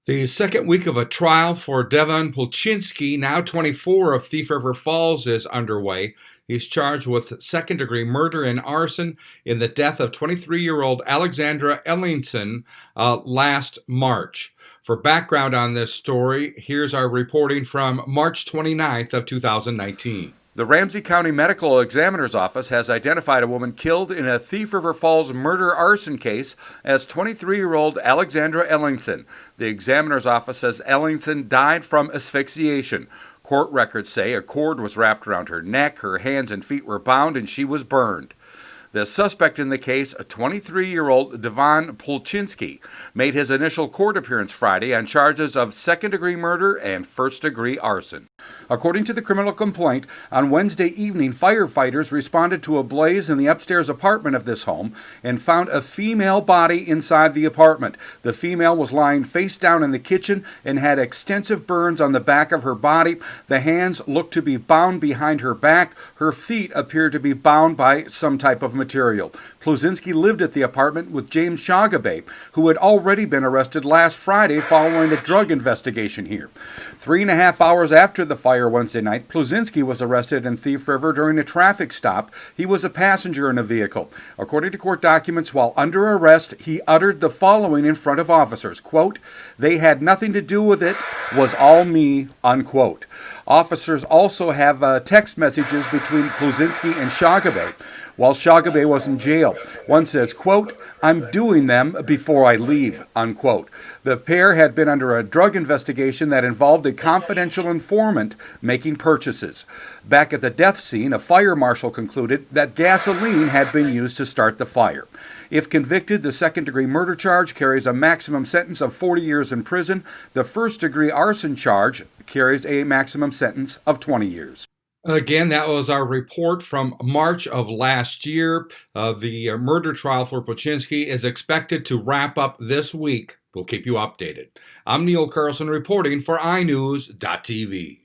The second week of a trial for Devon Pulchinski, now 24, of Thief River Falls, is underway. He's charged with second-degree murder and arson in the death of 23-year-old Alexandra Ellingson last March. For background on this story, here's our reporting from March 29th of 2019. The Ramsey County Medical Examiner's Office has identified a woman killed in a Thief River Falls murder-arson case as 23-year-old Alexandra Ellingson. The Examiner's Office says Ellingson died from asphyxiation. Court records say a cord was wrapped around her neck, her hands and feet were bound, and she was burned. The suspect in the case, a 23-year-old Devon Pulchinski, made his initial court appearance Friday on charges of second-degree murder and first-degree arson. According to the criminal complaint, on Wednesday evening, firefighters responded to a blaze in the upstairs apartment of this home and found a female body inside the apartment. The female was lying face down in the kitchen and had extensive burns on the back of her body. The hands looked to be bound behind her back. Her feet appeared to be bound by some type of material. Pulchinski lived at the apartment with James Shagabe, who had already been arrested last Friday following a drug investigation here. 3.5 hours after the fire Wednesday night, Pulchinski was arrested in Thief River during a traffic stop. He was a passenger in a vehicle. According to court documents, while under arrest, he uttered the following in front of officers, quote, "They had nothing to do with it, was all me," unquote. Officers also have text messages between Pulchinski and Shagabe while Shagabe was in jail. One says, quote, "I'm doing them before I leave," unquote. The pair had been under a drug investigation that involved a confidential informant making purchases. Back at the death scene, a fire marshal concluded that gasoline had been used to start the fire. If convicted, the second-degree murder charge carries a maximum sentence of 40 years in prison. The first-degree arson charge carries a maximum sentence of 20 years. Again, that was our report from March of last year. The murder trial for Pulchinski is expected to wrap up this week. We'll keep you updated. I'm Neil Carlson reporting for iNewZ.TV.